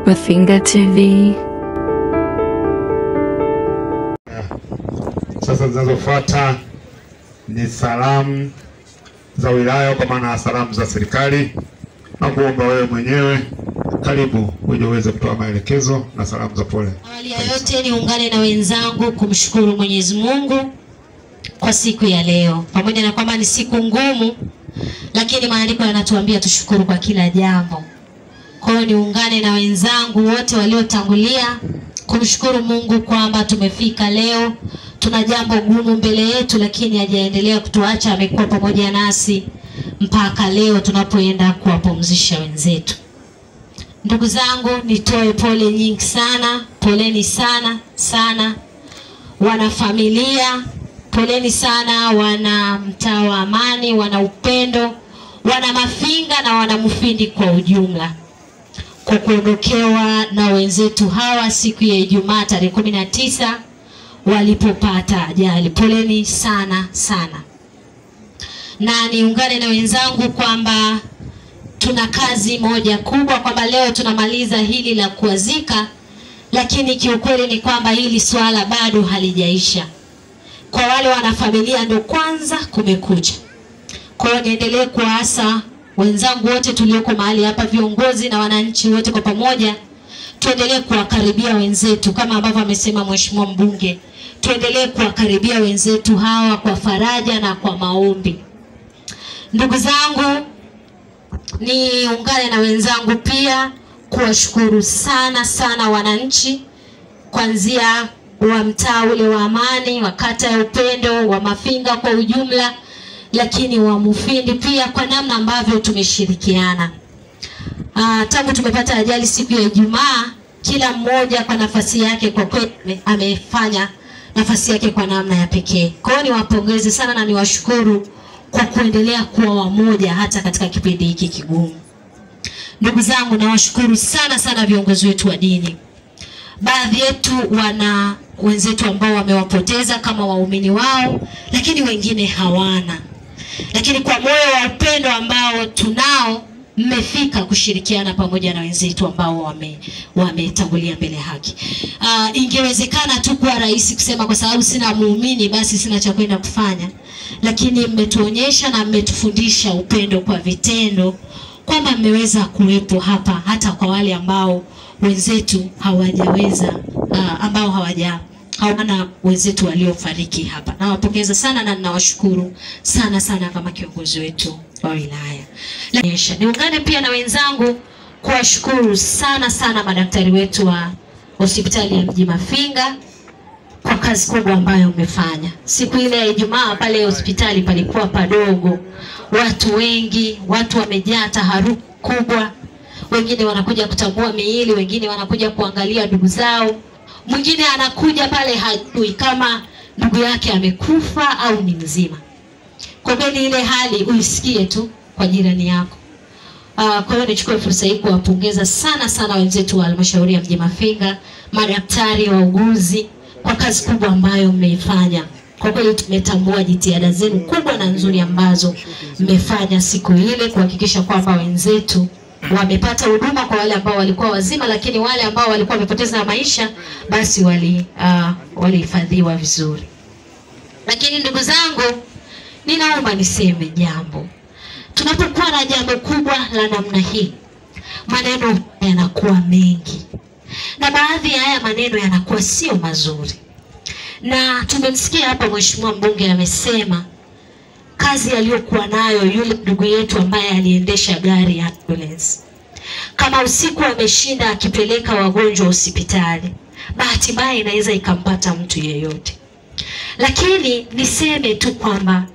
Mafinga TV. Sasa zinazofuata ni salamu za wilaya kwa maana salamu za serikali. Na kuomba wewe mwenyewe karibu uje uweze kutoa maelekezo na salamu za pole. Awali ya yote niungane na wenzangu kumshukuru Mwenyezi Mungu kwa siku ya leo. Pamoja na kwamba ni siku ngumu, lakini maandiko yanatuambia tushukuru kwa kila jambo. Kwa hiyo niungane na wenzangu wote waliotangulia kumshukuru Mungu kwamba tumefika leo. Tuna jambo gumu mbele yetu, lakini hajaendelea kutuacha, amekuwa pamoja nasi mpaka leo tunapoenda kuwapumzisha wenzetu. Ndugu zangu, nitoe pole nyingi sana. Poleni sana sana wana familia, poleni sana wana mtaa wa Amani, wana Upendo, wana Mafinga na wana Mufindi kwa ujumla, kwa kuondokewa na wenzetu hawa siku ya Ijumaa tarehe 19 walipopata ajali. Poleni sana sana. Na niungane na wenzangu kwamba tuna kazi moja kubwa, kwamba leo tunamaliza hili la kuwazika, lakini kiukweli ni kwamba hili swala bado halijaisha. Kwa wale wanafamilia ndio kwanza kumekuja. Kwa hiyo niendelee kuasa wenzangu wote tulioko mahali hapa, viongozi na wananchi wote kwa pamoja, tuendelee kuwakaribia wenzetu kama ambavyo amesema Mheshimiwa Mbunge. Tuendelee kuwakaribia wenzetu hawa kwa faraja na kwa maombi. Ndugu zangu, niungane na wenzangu pia kuwashukuru sana sana wananchi, kuanzia wa mtaa ule wa Amani, wa kata ya Upendo, wa Mafinga kwa ujumla, lakini wa Mufindi pia kwa namna ambavyo tumeshirikiana. Tangu tumepata ajali siku ya Ijumaa, kila mmoja kwa nafasi yake kwa kweli amefanya nafasi yake kwa namna ya pekee. Kwa hiyo niwapongeze sana na niwashukuru kwa kuendelea kuwa wamoja hata katika kipindi hiki kigumu. Ndugu zangu, nawashukuru sana sana viongozi wetu wa dini. Baadhi yetu wana wenzetu ambao wamewapoteza kama waumini wao, lakini wengine hawana. Lakini kwa moyo wa upendo ambao tunao, mmefika kushirikiana pamoja na wenzetu ambao wametangulia mbele haki. Ingewezekana tu kwa rahisi kusema kwa sababu sina muumini basi sina cha kwenda kufanya, lakini mmetuonyesha na mmetufundisha upendo kwa vitendo, kwamba mmeweza kuwepo hapa hata kwa wale ambao wenzetu hawajaweza, ambao hawana wenzetu waliofariki hapa. Nawapongeza sana na ninawashukuru sana sana kama kiongozi wetu wa wilaya. Niungane pia na wenzangu kuwashukuru sana sana madaktari wetu wa hospitali ya mji Mafinga kwa kazi kubwa ambayo umefanya. Siku ile ya Ijumaa pale hospitali palikuwa padogo, watu wengi, watu wamejaa taharuki kubwa. Wengine wanakuja kutambua miili, wengine wanakuja kuangalia ndugu zao. Mwingine anakuja pale hajui kama ndugu yake amekufa au ni mzima. Kwa kweli ile hali uisikie tu kwa jirani yako. Kwa hiyo nichukue fursa hii kuwapongeza sana sana wenzetu wa halmashauri ya mji Mafinga, madaktari, wauguzi kwa kazi kubwa ambayo mmeifanya. Kwa kweli tumetambua jitihada zenu kubwa na nzuri ambazo mmefanya siku ile kuhakikisha kwamba wenzetu wamepata huduma, kwa wale ambao walikuwa wazima, lakini wale ambao walikuwa wamepoteza maisha basi walihifadhiwa vizuri. Lakini ndugu zangu, ninaomba niseme jambo. Tunapokuwa na jambo kubwa la namna hii, maneno yanakuwa mengi, na baadhi ya haya maneno yanakuwa sio mazuri. Na tumemsikia hapa Mheshimiwa Mbunge amesema kazi aliyokuwa nayo yule ndugu yetu ambaye aliendesha gari ya ambulance. Kama usiku ameshinda akipeleka wagonjwa hospitali, bahati mbaya inaweza ikampata mtu yeyote. Lakini niseme tu kwamba,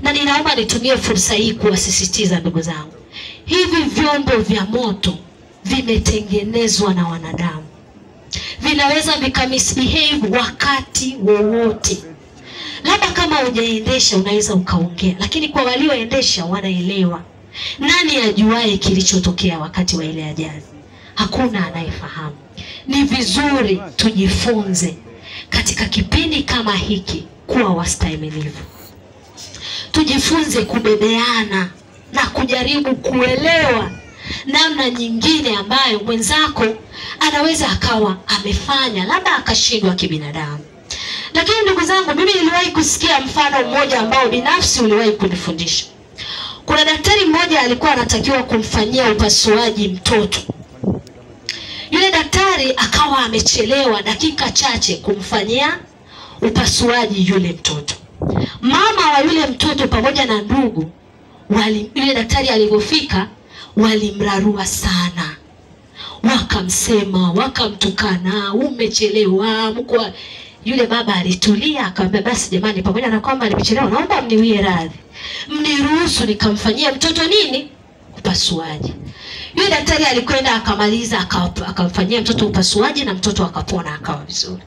na ninaomba nitumie fursa hii kuwasisitiza ndugu zangu, hivi vyombo vya moto vimetengenezwa na wanadamu. Vinaweza vikamisbehave wakati wowote. Labda kama hujaendesha unaweza ukaongea, lakini kwa walioendesha wanaelewa. Nani ajuaye kilichotokea wakati wa ile ajali? Hakuna anayefahamu. Ni vizuri tujifunze katika kipindi kama hiki kuwa wastahimilivu. Tujifunze kubebeana na kujaribu kuelewa namna nyingine ambayo mwenzako anaweza akawa amefanya, labda akashindwa kibinadamu. Lakini ndugu zangu, mimi niliwahi kusikia mfano mmoja ambao binafsi uliwahi kunifundisha. Kuna daktari mmoja alikuwa anatakiwa kumfanyia upasuaji mtoto. Yule daktari akawa amechelewa dakika chache kumfanyia upasuaji yule mtoto. Mama wa yule mtoto pamoja na ndugu yule daktari alipofika walimrarua sana. Wakamsema, wakamtukana, umechelewa, mkwa. Yule baba alitulia akamwambia, basi jamani, pamoja na kwamba nimechelewa, naomba mniwie radhi, mniruhusu nikamfanyia mtoto nini? Upasuaji. Yule daktari alikwenda akamaliza akamfanyia mtoto upasuaji na mtoto akapona akawa vizuri.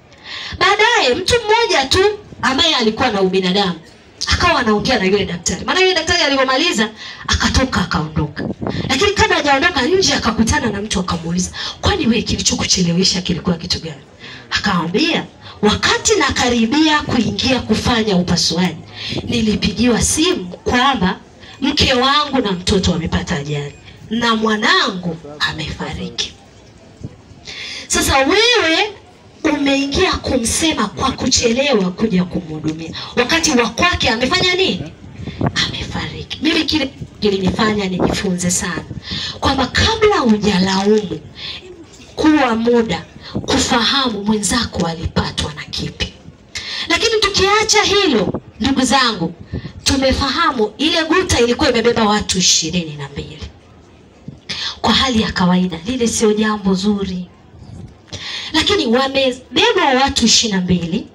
Baadaye mtu mmoja tu ambaye alikuwa na ubinadamu akawa anaongea na yule daktari. Maana yule daktari alipomaliza akatoka akaondoka. Lakini kabla hajaondoka nje akakutana na mtu akamuuliza, "Kwani wewe kilichokuchelewesha kilikuwa kitu gani?" Akamwambia, "Wakati nakaribia kuingia kufanya upasuaji, nilipigiwa simu kwamba mke wangu na mtoto wamepata ajali na mwanangu amefariki." Sasa wewe umeingia kumsema kwa kuchelewa kuja kumhudumia, wakati wa kwake amefanya nini? Amefariki. Mimi kile kilinifanya nijifunze sana kwamba kabla hujalaumu, kuwa muda kufahamu mwenzako alipatwa na kipi. Lakini tukiacha hilo, ndugu zangu, tumefahamu ile guta ilikuwa imebeba watu 22. Kwa hali ya kawaida lile sio jambo zuri. Lakini wamebeba watu 22,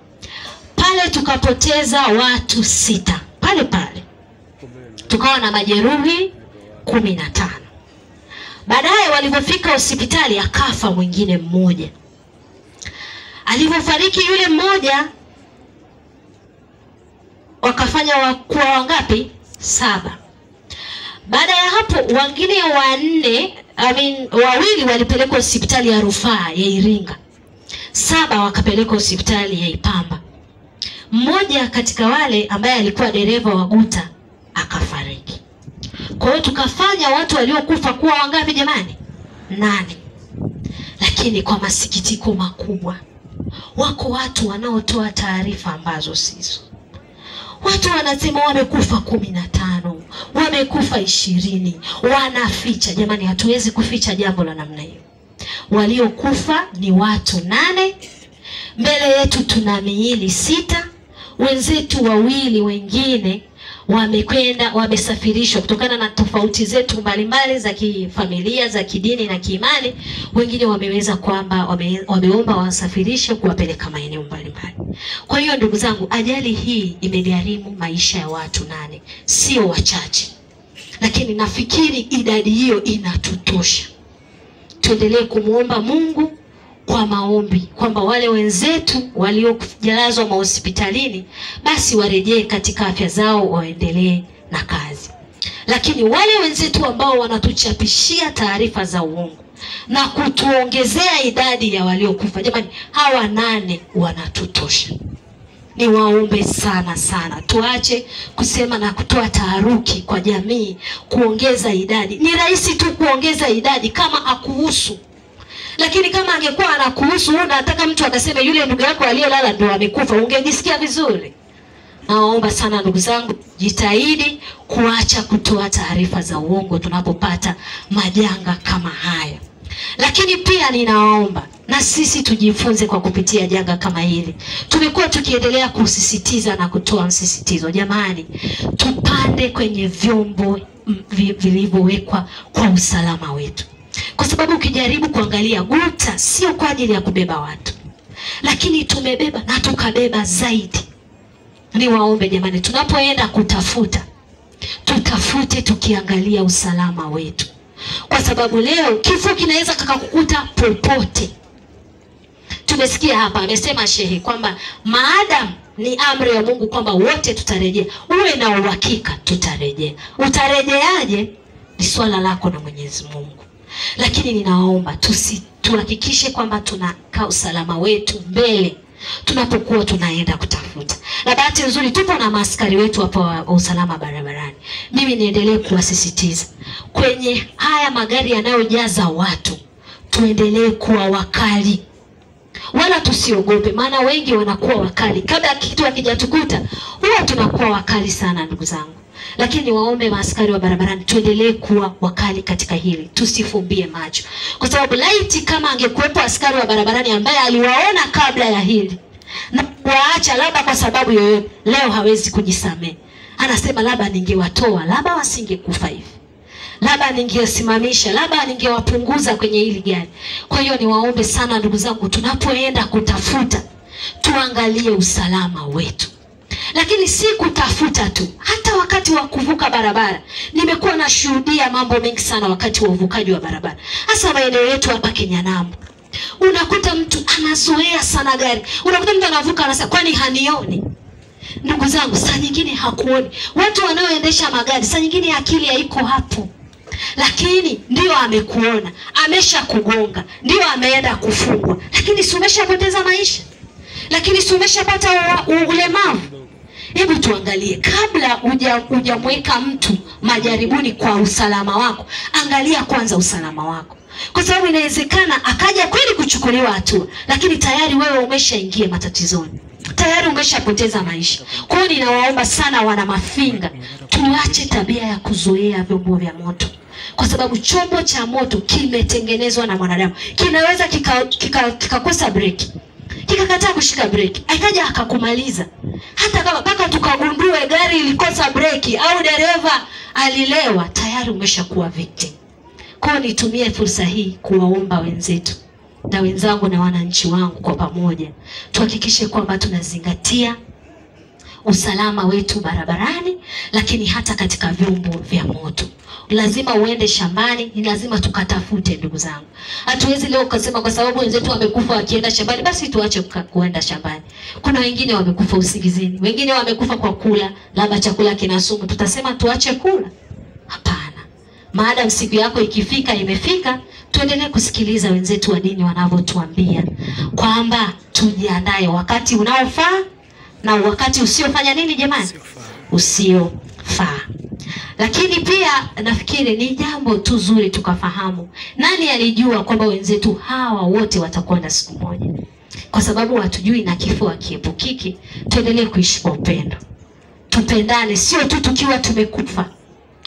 pale tukapoteza watu 6 pale pale. Tukawa na majeruhi 15. Baadaye walipofika hospitali akafa mwingine mmoja. Alipofariki yule mmoja wakafanya wakuwa wangapi? 7. Baada ya hapo wengine 4, wawili walipelekwa hospitali ya rufaa ya Iringa. 7 wakapelekwa hospitali ya Ipamba. Mmoja katika wale ambaye alikuwa dereva wa guta akafariki. Kwa hiyo tukafanya watu waliokufa kuwa wangapi jamani? 8. Lakini kwa masikitiko makubwa, wako watu wanaotoa taarifa ambazo sizo. Watu wanasema wamekufa 15, wamekufa 20, wanaficha. Jamani, hatuwezi kuficha jambo la namna hiyo. Waliokufa ni watu 8. Mbele yetu tuna miili 6. Wenzetu 2 wengine wamekwenda, wamesafirishwa kutokana na tofauti zetu mbalimbali za kifamilia, za kidini na kiimani. Wengine wameweza kwamba wameomba wasafirishe kuwapeleka maeneo mbalimbali. Kwa hiyo ndugu zangu, ajali hii imegharimu maisha ya watu 8, sio wachache. Lakini nafikiri idadi hiyo inatutosha. Tuendelee kumuomba Mungu kwa maombi kwamba wale wenzetu waliojalazwa mahospitalini basi warejee katika afya zao, waendelee na kazi. Lakini wale wenzetu ambao wanatuchapishia taarifa za uongo na kutuongezea idadi ya waliokufa, jamani, hawa 8 wanatutosha. Ni waombe sana sana tuache kusema na kutoa taharuki kwa jamii, kuongeza idadi. Ni rahisi tu kuongeza idadi kama akuhusu. Lakini kama angekuwa anakuhusu, unataka mtu akaseme yule ndugu yako aliyelala ndio amekufa, ungejisikia vizuri. Naomba sana ndugu zangu, jitahidi kuacha kutoa taarifa za uongo tunapopata majanga kama haya. Lakini pia ninaomba na sisi tujifunze kwa kupitia janga kama hili. Tumekuwa tukiendelea kusisitiza na kutoa msisitizo, jamani, tupande kwenye vyombo vilivyowekwa kwa usalama wetu. Kwa sababu ukijaribu kuangalia, guta sio kwa ajili ya kubeba watu, lakini tumebeba na tukabeba zaidi. Ni waombe jamani, tunapoenda kutafuta, tutafute tukiangalia usalama wetu. Kwa sababu leo kifo kinaweza kakakukuta popote. Tumesikia hapa amesema shehe kwamba maadamu ni amri ya Mungu kwamba wote tutarejea, uwe na uhakika tutarejea. Utarejeaje ni swala lako na Mwenyezi Mungu. Lakini ninaomba tuhakikishe kwamba tunakaa usalama wetu mbele tunapokuwa tunaenda kutafuta. Na bahati nzuri tupo na maaskari wetu hapo wa usalama barabarani. mimi niendelee kuwasisitiza kwenye haya magari yanayojaza watu, tuendelee kuwa wakali. Wala tusiogope, maana wengi wanakuwa wakali. Kabla kitu hakijatukuta, huwa tunakuwa wakali sana ndugu zangu. Lakini waombe maaskari wa barabarani tuendelee kuwa wakali katika hili. Tusifumbie macho. Kwa sababu laiti kama angekuwepo askari wa barabarani ambaye aliwaona kabla ya hili na kuwaacha labda kwa sababu yoyote, leo hawezi kujisamehe. Anasema labda ningewatoa, labda wasingekufa hivi. Labda ningesimamisha, labda ningewapunguza kwenye hili gari. Kwa hiyo niwaombe sana ndugu zangu, tunapoenda kutafuta tuangalie usalama wetu. Lakini si kutafuta tu, hata wakati wa kuvuka barabara. Nimekuwa nashuhudia mambo mengi sana wakati wa uvukaji wa barabara. Hasa maeneo yetu hapa Kinyanambo. Unakuta mtu anazoea sana gari. Unakuta mtu anavuka anasema kwani hanioni? Ndugu zangu, saa nyingine hakuoni. Watu wanaoendesha magari saa nyingine akili haiko hapo. Lakini ndio amekuona, amesha kugonga, ndio ameenda kufungwa. Lakini si umeshapoteza maisha? Lakini si umeshapata ulemavu? Hebu tuangalie kabla hujamweka mtu majaribuni kwa usalama wako. Angalia kwanza usalama wako. Kwa sababu inawezekana akaja kweli kuchukuliwa hatua, lakini tayari wewe umeshaingia matatizoni. Tayari umeshapoteza maisha. Kwa hiyo ninawaomba sana wana Mafinga, tuache tabia ya kuzoea vyombo vya moto. Kwa sababu chombo cha moto kimetengenezwa na mwanadamu. Kinaweza kikakosa breki. Kikakataa kushika breki, akaja akakumaliza. Hata kama mpaka tukagundue gari ilikosa breki au dereva alilewa, tayari umeshakuwa victim. Kwa hiyo nitumie fursa hii kuwaomba wenzetu na wenzangu na wananchi wangu kwa pamoja, tuhakikishe kwamba tunazingatia usalama wetu barabarani, lakini hata katika vyombo vya moto. Lazima uende shambani, ni lazima tukatafute ndugu zangu. Hatuwezi leo kusema kwa sababu wenzetu wamekufa wakienda shambani basi tuache kuenda shambani. Kuna wengine wamekufa usingizini, wengine wamekufa kwa kula, labda chakula kina sumu, tutasema tuache kula? Hapana. Maadamu siku yako ikifika imefika, tuendelee kusikiliza wenzetu wa dini wanavyotuambia kwamba tujiandae wakati unaofaa na wakati usiofanya nini jamani? Usiofaa. Lakini pia nafikiri ni jambo tu zuri tukafahamu. Nani alijua kwamba wenzetu hawa wote watakwenda siku moja? Kwa sababu hatujui na kifo hakiepukiki. Tuendelee kuishi kwa upendo. Tupendane sio tu tukiwa tumekufa.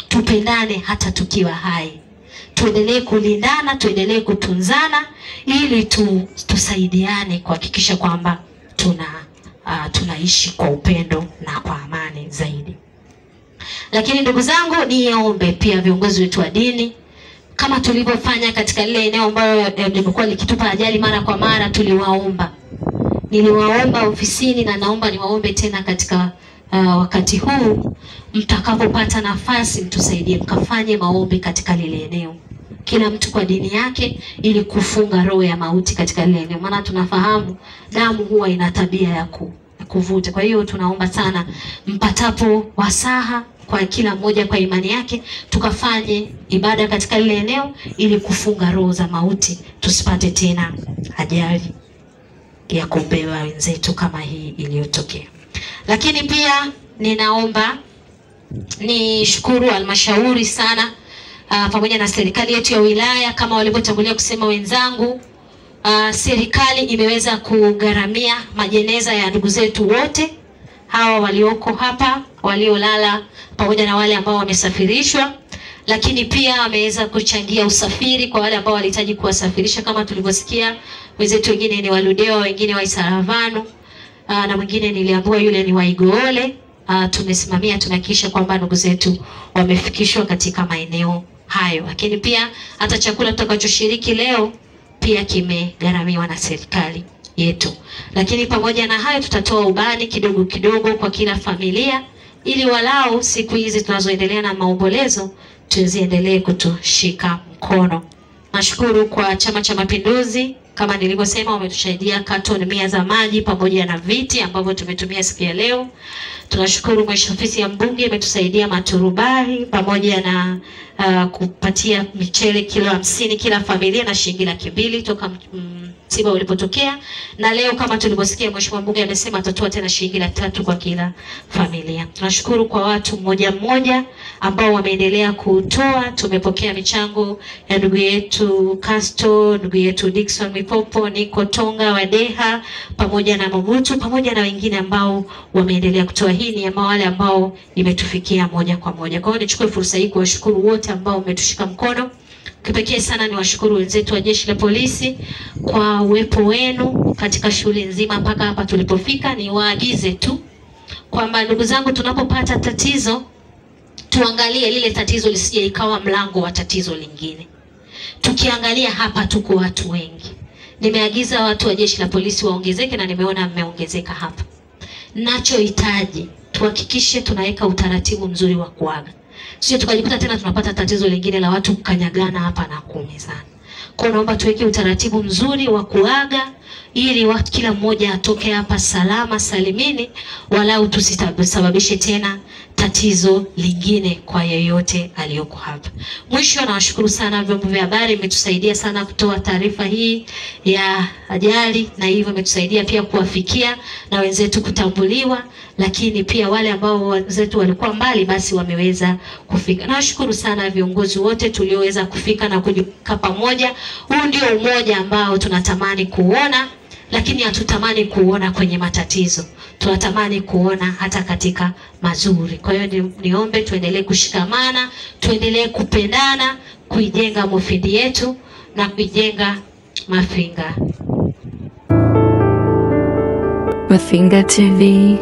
Tupendane hata tukiwa hai. Tuendelee kulindana, tuendelee kutunzana ili tusaidiane kuhakikisha kwamba tunaishi kwa upendo na kwa amani zaidi. Lakini ndugu zangu, niombe pia viongozi wetu wa dini, kama tulivyofanya katika lile eneo ambalo limekuwa likitupa ajali mara kwa mara, niliwaomba ofisini na naomba niwaombe tena katika wakati huu, mtakapopata nafasi mtusaidie mkafanye maombi katika lile eneo, kila mtu kwa dini yake, ili kufunga roho ya mauti katika lile eneo. Maana tunafahamu damu huwa ina tabia ya kuvuta. Kwa hiyo tunaomba sana mpatapo wasaha, kwa kila mmoja kwa imani yake, tukafanye ibada katika lile eneo ili kufunga roho za mauti, tusipate tena ajali ya kubeba wenzetu kama hii iliyotokea. Lakini pia ninaomba nishukuru halmashauri sana pamoja na serikali yetu ya wilaya, kama walivyotangulia kusema wenzangu. Serikali imeweza kugharamia majeneza ya ndugu zetu wote hawa walioko hapa, waliolala pamoja na wale ambao wamesafirishwa. Lakini pia wameweza kuchangia usafiri kwa wale ambao walihitaji kuwasafirisha, kama tulivyosikia wenzetu wengine ni Waludewa, wengine wa Isaravanu, na mwingine niliambiwa yule ni wa Igoole. Tumesimamia tunahakikisha kwamba ndugu zetu wamefikishwa katika maeneo hayo. Lakini pia hata chakula tutakachoshiriki leo pia kimegharamiwa na serikali yetu. Lakini pamoja na hayo, tutatoa ubani kidogo kidogo kwa kila familia, ili walau siku hizi tunazoendelea na maombolezo tuendelee kutushika mkono. Nashukuru kwa Chama cha Mapinduzi, kama nilivyosema, wametusaidia katoni 100 za maji pamoja na viti ambavyo tumetumia siku ya leo. Tunashukuru Mheshimiwa ofisi ya mbunge imetusaidia maturubai pamoja na kupatia michele kilo 50 kila familia na shilingi 200 toka msiba ulipotokea, na leo kama tulivyosikia Mheshimiwa Mbunge amesema atatoa tena shilingi 300 kwa kila familia. Tunashukuru kwa watu mmoja mmoja ambao wameendelea kutoa. Tumepokea michango ya ndugu yetu Casto, ndugu yetu Dickson Mipopo, Niko Tonga, Wadeha, pamoja na Mobutu, pamoja na wengine ambao wameendelea kutoa. Hii ni ama wale ambao imetufikia moja kwa moja. Kwa hiyo nichukue fursa hii kuwashukuru wote ambao umetushika mkono. Kipekee sana ni washukuru wenzetu wa Jeshi la Polisi kwa uwepo wenu katika shughuli nzima mpaka hapa tulipofika. Ni waagize tu kwamba ndugu zangu, tunapopata tatizo tuangalie lile tatizo lisije ikawa mlango wa tatizo lingine. Tukiangalia hapa tuko watu wengi. Nimeagiza watu wa Jeshi la Polisi waongezeke na nimeona mmeongezeka hapa. Nachohitaji tuhakikishe tunaweka utaratibu mzuri wa kuaga. Sio tukajikuta tena tunapata tatizo lingine la watu kukanyagana hapa na kuumizana. Kwa naomba tuweke utaratibu mzuri wa kuaga ili watu kila mmoja atoke hapa salama salimini, walau tusisababishe tena tatizo lingine kwa yeyote aliyoko hapa. Mwisho, nawashukuru sana vyombo vya habari, mmetusaidia sana kutoa taarifa hii ya ajali, na hivyo mmetusaidia pia kuwafikia na wenzetu kutambuliwa, lakini pia wale ambao wenzetu walikuwa mbali basi wameweza kufika. Nawashukuru sana viongozi wote tulioweza kufika na kujikaa pamoja. Huu ndio umoja ambao tunatamani kuona, lakini hatutamani kuona kwenye matatizo. Tunatamani kuona hata katika mazuri. Kwa hiyo niombe tuendelee kushikamana, tuendelee kupendana, kuijenga Mufindi yetu na kuijenga Mafinga. Mafinga TV.